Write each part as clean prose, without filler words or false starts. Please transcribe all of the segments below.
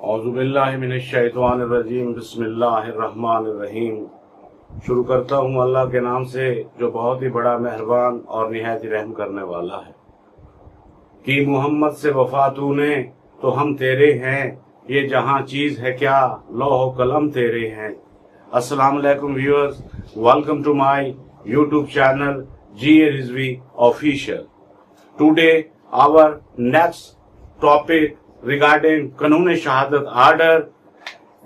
औज़ुबिल्लाहिमिनश्शैतानिर्रजीम बिस्मिल्लाहिर्रहमानिर्रहीम। शुरू करता हूँ अल्लाह के नाम से जो बहुत ही बड़ा मेहरबान और निहायत रहम करने वाला है। कि मोहम्मद से वफा तूने तो हम तेरे हैं, ये जहाँ चीज़ है क्या लौह कलम तेरे हैं। अस्सलाम वालेकुम viewers, welcome to my YouTube channel GA Rizvi Official. Today our next topic regarding Kanun Shahadat Order,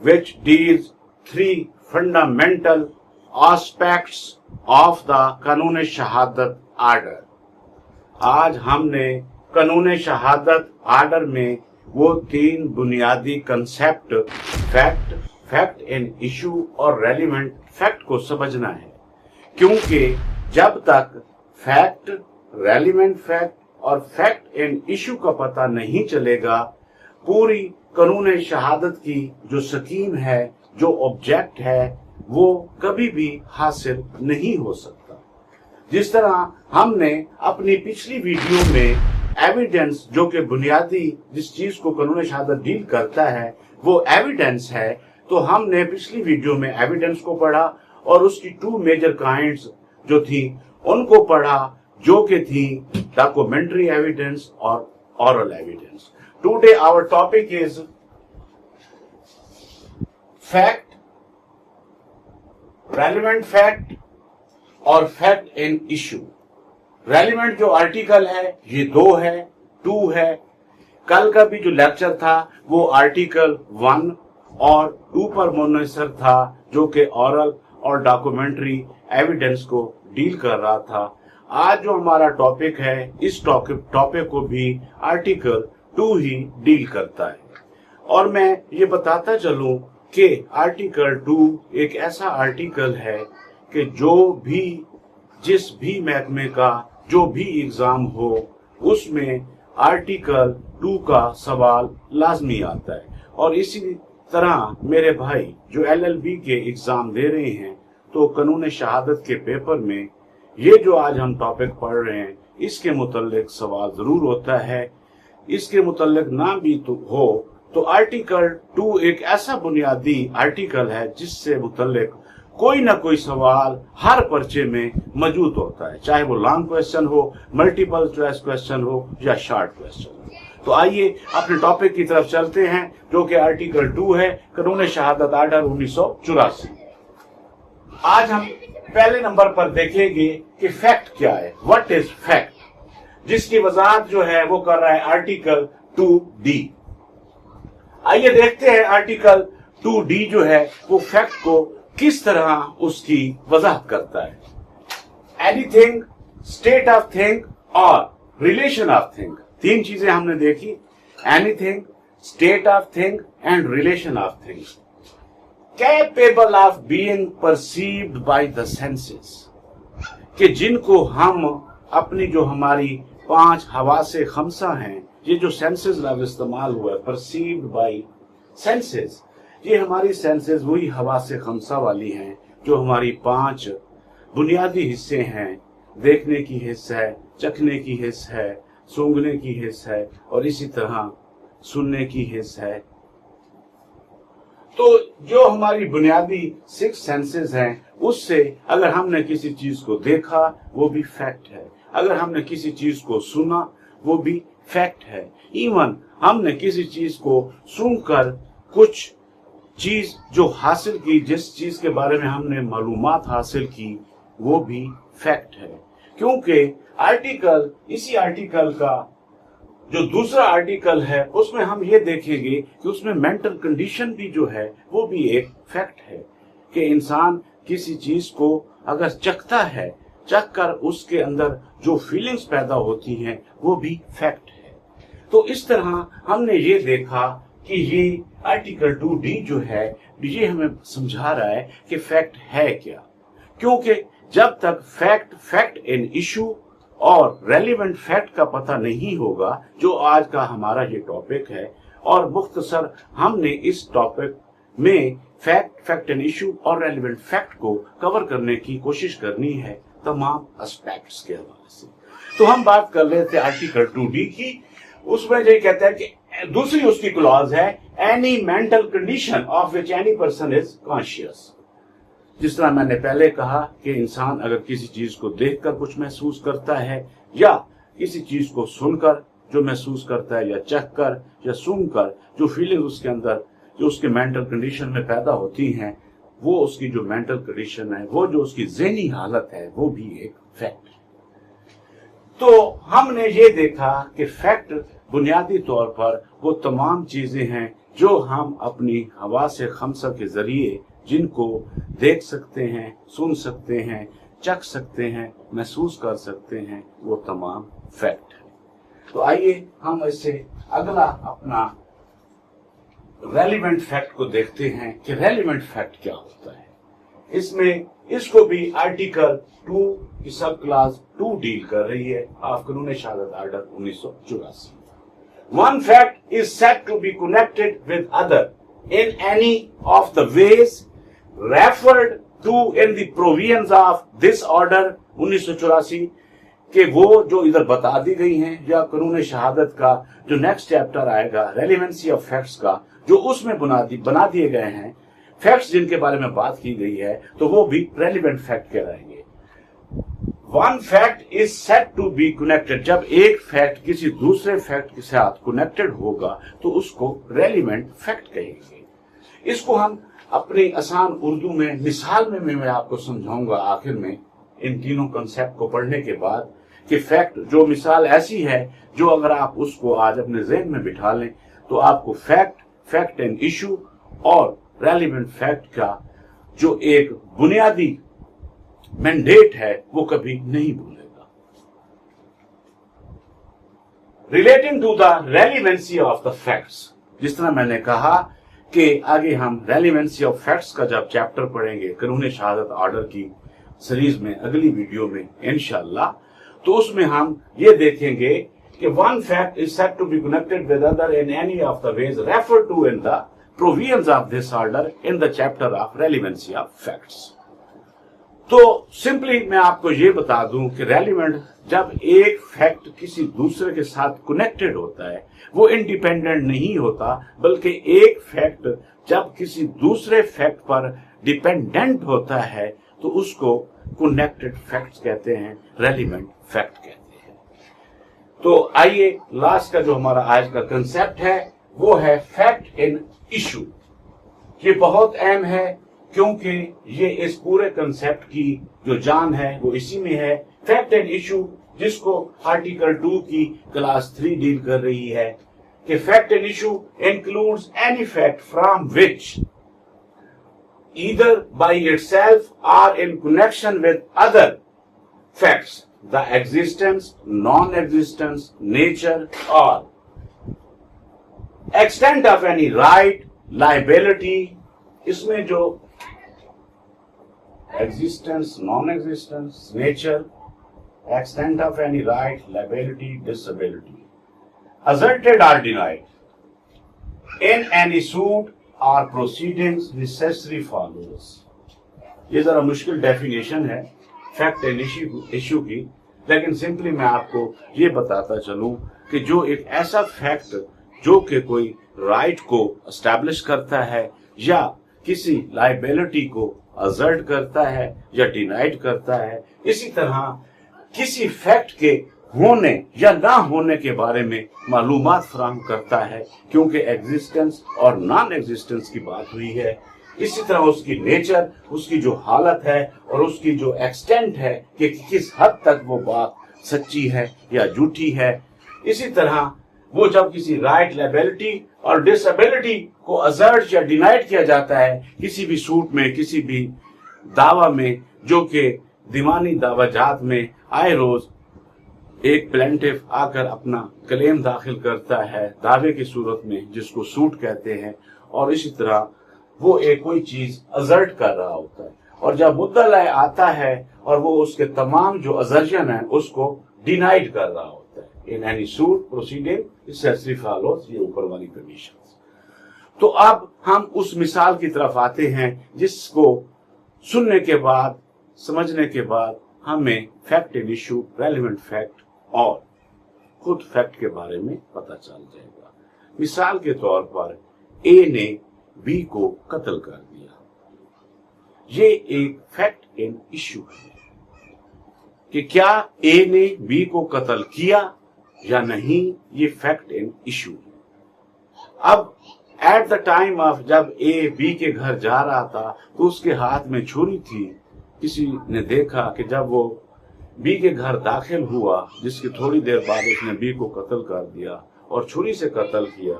which deals three fundamental aspects of the Kanun Shahadat Order. आज हमने कानून शहादत आर्डर में वो तीन बुनियादी कंसेप्ट फैक्ट एंड इशू और relevant fact को समझना है, क्योंकि जब तक फैक्ट, रेलिवेंट फैक्ट और फैक्ट एंड इशू का पता नहीं चलेगा, पूरी कानून शहादत की जो स्कीम है, जो ऑब्जेक्ट है, वो कभी भी हासिल नहीं हो सकता। जिस तरह हमने अपनी पिछली वीडियो में एविडेंस, जो कि बुनियादी जिस चीज को कानून शहादत डील करता है वो एविडेंस है, तो हमने पिछली वीडियो में एविडेंस को पढ़ा और उसकी टू मेजर काइंड्स जो थी उनको पढ़ा, जो कि थी डॉक्यूमेंट्री एविडेंस और oral evidence. Today our topic is fact, relevant fact और फैक्ट एंड इशू। रेलिवेंट जो आर्टिकल है ये 2 है, 2 है। कल का भी जो लेक्चर था वो आर्टिकल 1 और 2 पर मुनहसर था, जो कि ऑरल और डॉक्यूमेंट्री एविडेंस को डील कर रहा था। आज जो हमारा टॉपिक है, इस टॉपिक को भी आर्टिकल 2 ही डील करता है। और मैं ये बताता चलूं कि आर्टिकल 2 एक ऐसा आर्टिकल है कि जिस भी महकमे का जो भी एग्जाम हो, उसमें आर्टिकल 2 का सवाल लाजमी आता है। और इसी तरह मेरे भाई जो LLB के एग्जाम दे रहे हैं, तो कानून शहादत के पेपर में ये जो आज हम टॉपिक पढ़ रहे हैं, इसके मुतल्लिक सवाल जरूर होता है। इसके मुतल्लिक ना भी तो हो, तो आर्टिकल 2 एक ऐसा बुनियादी आर्टिकल है जिससे मुतल्लिक कोई ना कोई सवाल हर पर्चे में मौजूद होता है, चाहे वो लॉन्ग क्वेश्चन हो, मल्टीपल चॉइस क्वेश्चन हो या शॉर्ट क्वेश्चन हो। तो आइए अपने टॉपिक की तरफ चलते हैं, जो कि आर्टिकल 2 है, कानून शहादत आर्डर 1984। आज हम पहले नंबर पर देखेंगे कि फैक्ट क्या है, व्हाट इज फैक्ट, जिसकी वजाहत जो है वो कर रहा है आर्टिकल 2D। आइए देखते हैं आर्टिकल 2D जो है वो फैक्ट को किस तरह उसकी वजाहत करता है। एनीथिंग, स्टेट ऑफ थिंग और रिलेशन ऑफ थिंग, तीन चीजें हमने देखी, anything, state of thing and relation of thing. Capable of being perceived by the senses, कि जिनको हम अपनी जो हमारी 5 हवासे खमसा हैं, ये जो सेंसेस लफ्ज इस्तेमाल हुआ है, परसीव्ड बाय सेंसेस, ये हमारी सेंसेस वही हवासे खमसा वाली हैं जो हमारी 5 बुनियादी हिस्से हैं। देखने की हिस्स है, चखने की हिस्स है, सूंघने की हिस्स है और इसी तरह सुनने की हिस्स है। तो जो हमारी बुनियादी 6 सेंसेस हैं, उससे अगर हमने किसी चीज को देखा वो भी फैक्ट है, अगर हमने किसी चीज को सुना वो भी फैक्ट है, इवन हमने किसी चीज को सुनकर कुछ चीज जो हासिल की, जिस चीज के बारे में हमने मालूमात हासिल की, वो भी फैक्ट है। क्योंकि इसी आर्टिकल का जो दूसरा आर्टिकल है, उसमें हम ये देखेंगे कि उसमें मेंटल कंडीशन भी जो है वो भी एक फैक्ट है, कि इंसान किसी चीज को अगर चखता है, चख कर उसके अंदर जो फीलिंग्स पैदा होती हैं वो भी फैक्ट है। तो इस तरह हमने ये देखा कि ये आर्टिकल 2D जो है ये हमें समझा रहा है कि फैक्ट है क्या, क्योंकि जब तक फैक्ट एंड इशू और रेलिवेंट फैक्ट का पता नहीं होगा, जो आज का हमारा ये टॉपिक है, और मुख्तसर हमने इस टॉपिक में फैक्ट एंड इशू और रेलिवेंट फैक्ट को कवर करने की कोशिश करनी है तमाम एस्पेक्ट्स के हवाले से। तो हम बात कर रहे थे आर्टिकल 2D की, उसमें ये कहता है कि दूसरी उसकी क्लॉज है any mental condition of which any person is conscious. जिस तरह मैंने पहले कहा कि इंसान अगर किसी चीज को देखकर कुछ महसूस करता है या किसी चीज को सुनकर जो महसूस करता है या चख कर या सुनकर जो फीलिंग उसके अंदर जो उसके मेंटल कंडीशन में पैदा होती हैं, वो उसकी जो मेंटल कंडीशन है, वो जो उसकी ज़हनी हालत है, वो भी एक फैक्ट है। तो हमने ये देखा कि फैक्ट बुनियादी तौर पर वो तमाम चीजें हैं जो हम अपनी हवास खमसा के जरिए जिनको देख सकते हैं, सुन सकते हैं, चख सकते हैं, महसूस कर सकते हैं, वो तमाम फैक्ट है। तो आइए हम इससे अगला अपना रेलिवेंट फैक्ट को देखते हैं कि रेलिवेंट फैक्ट क्या होता है। इसमें इसको भी आर्टिकल 2 की सब क्लास 2 डील कर रही है ऑफ कानून शहादत order 1984। One fact is said to be connected with other in any of the ways referred to in the provisions of this order 1984 के वो जो इधर बता दी गई हैं या कानून शहादत का जो नेक्स्ट चैप्टर आएगा रेलिवेंसी ऑफ फैक्ट्स का, जो उसमें बना दिए गए हैं फैक्ट्स जिनके बारे में बात की गई है, तो वो भी रेलिवेंट फैक्ट कहलाएंगे। One fact is said to be connected, जब एक फैक्ट किसी दूसरे फैक्ट के साथ कनेक्टेड होगा तो उसको रेलिवेंट फैक्ट कहेंगे। इसको हम अपनी आसान उर्दू में मिसाल में मैं आपको समझाऊंगा आखिर में इन तीनों कंसेप्ट को पढ़ने के बाद कि फैक्ट जो मिसाल ऐसी है जो अगर आप उसको आज अपने ज़हन में बिठा लें तो आपको फैक्ट एंड इशू और रेलिवेंट फैक्ट का जो एक बुनियादी मैंडेट है वो कभी नहीं भूलेगा। Relating to the relevancy of the facts, जिस तरह मैंने कहा कि आगे हम रेलिवेंसी ऑफ फैक्ट्स का जब चैप्टर पढ़ेंगे कानून शहादत ऑर्डर की सीरीज में अगली वीडियो में इंशाअल्लाह, तो उसमें हम ये देखेंगे कि one fact is said to be connected with other in any of the ways refer to in the provisions of this order in the chapter of relevancy of facts. तो सिंपली मैं आपको ये बता दूं कि रेलिवेंट जब एक fact किसी दूसरे के साथ कनेक्टेड होता है वो इंडिपेंडेंट नहीं होता, बल्कि एक फैक्ट जब किसी दूसरे फैक्ट पर डिपेंडेंट होता है तो उसको कनेक्टेड फैक्ट्स कहते हैं, रेलिवेंट फैक्ट कहते हैं। तो आइए लास्ट का जो हमारा आज का कंसेप्ट है वो है फैक्ट इन इशू। ये बहुत अहम है क्योंकि ये इस पूरे कंसेप्ट की जो जान है वो इसी में है। फैक्ट एंड इशू जिसको आर्टिकल 2 की क्लास 3 डील कर रही है कि fact and issue includes any fact from which either by itself or in connection with other facts, the existence, non-existence, nature or extent of any right, liability, इसमें जो existence, non-existence, nature, extent of any right, liability, disability, asserted or denied in any suit और proceedings necessary follows. ये जरा मुश्किल definition है fact and issue की, लेकिन simply मैं आपको ये बताता चलूं कि जो एक ऐसा फैक्ट जो कि कोई राइट को एस्टैब्लिश करता है या किसी लायबिलिटी को असर्ट करता है या डिनाइड करता है, इसी तरह किसी फैक्ट के होने या ना होने के बारे में मालूमात फराहम करता है, क्योंकि एग्जिस्टेंस और नॉन एग्जिस्टेंस की बात हुई है। इसी तरह उसकी नेचर, उसकी जो हालत है और उसकी जो एक्सटेंट है कि किस हद तक वो बात सच्ची है या झूठी है। इसी तरह वो जब किसी राइट, लायबिलिटी और डिसेबिलिटी को असर्ट या डिनाइड किया जाता है किसी भी सूट में, किसी भी दावा में, जो कि दीवानी दावाजात में आए रोज एक प्लेंटिफ आकर अपना क्लेम दाखिल करता है दावे की सूरत में, जिसको सूट कहते हैं, और इसी तरह वो एक कोई चीज असर्ट कर रहा होता है, और जब मुद्दला आता है और वो उसके तमाम जो असर्शन है उसको डिनाइड कर रहा होता है। In any suit proceeding necessary follows, ये ऊपर वाली कंडीशंस। तो अब हम उस मिसाल की तरफ आते हैं जिसको सुनने के बाद, समझने के बाद हमें fact and issue, relevant fact और खुद फैक्ट के बारे में पता चल जाएगा। مثال کے طور پر اے نے بی کو قتل کر دیا. یہ ایک فیکٹ اینڈ ایشو ہے کہ کیا اے نے بی کو قتل کیا یا نہیں. یہ فیکٹ اینڈ ایشو ہے. اب ایٹ دا ٹائم آف جب اے بی کے گھر جا رہا تھا تو اس کے ہاتھ میں چھری تھی. کسی نے دیکھا کہ جب وہ بی کے گھر داخل ہوا جس کی تھوڑی دیر بعد اس نے بی کو قتل کر دیا اور چھری سے قتل کیا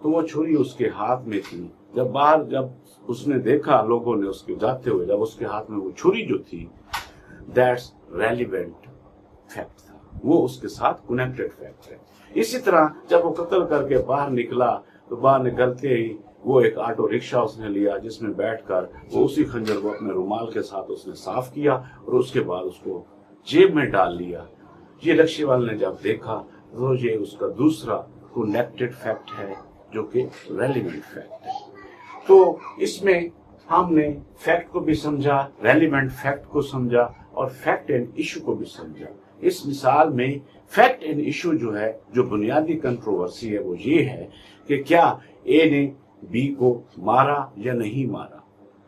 تو وہ چھری اس کے ہاتھ میں تھی. جب اس نے دیکھا لوگوں نے اس کے جاتے ہوئے جب اس کے ہاتھ میں وہ چھری جو تھی دیٹس ریلیونٹ فیکٹ تھا. وہ اس کے ساتھ کنیکٹڈ فیکٹ ہے. اسی طرح جب وہ قتل کر کے باہر نکلا تو باہر نکلتے ہی وہ ایک آٹو رکشہ اس نے لیا جس میں بیٹھ کر وہ اسی خنجر کو اپنے رومال کے ساتھ اس نے صاف کیا اور اس کے بعد اس کو جیب میں ڈال لیا. یہ لکشی والے نے جب دیکھا تو یہ اس کا دوسرا کنیکٹڈ فیکٹ ہے جو کہ ریلیونٹ فیکٹ ہے. تو اس میں ہم نے فیکٹ کو بھی سمجھا, ریلیونٹ فیکٹ کو سمجھا اور فیکٹ اینڈ ایشو کو بھی سمجھا. اس مثال میں فیکٹ اینڈ ایشو جو ہے جو بنیادی کنٹروورسی ہے وہ یہ ہے کہ کیا اے نے بی کو مارا یا نہیں مارا.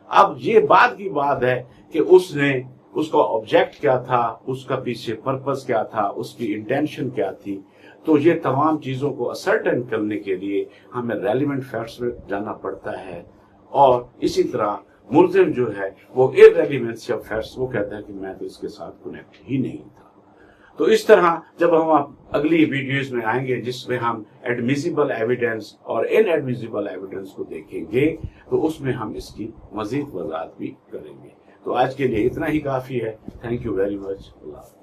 اب یہ بات کی بات ہے کہ اس کا آبجیکٹ کیا تھا, اس کا پیچھے پرپس کیا تھا, اس کی انٹینشن کیا تھی. تو یہ تمام چیزوں کو اسرٹن کرنے کے لیے ہمیں ریلیونٹ فیکٹس میں جانا پڑتا ہے. اور اسی طرح ملزم جو ہے وہ ارریلیونسی آف فیکٹس وہ کہتا ہے کہ میں تو اس کے ساتھ کنیکٹ ہی نہیں تھا. تو اس طرح جب ہم اگلی ویڈیوز میں آئیں گے جس میں ہم ایڈمیسیبل ایویڈنس اور ان ایڈمیسیبل ایویڈنس کو دیکھیں گے تو اس میں ہم اس کی مزید وضاحت بھی کریں گے. تو آج کے لیے اتنا ہی کافی ہے. Thank you very much. Allah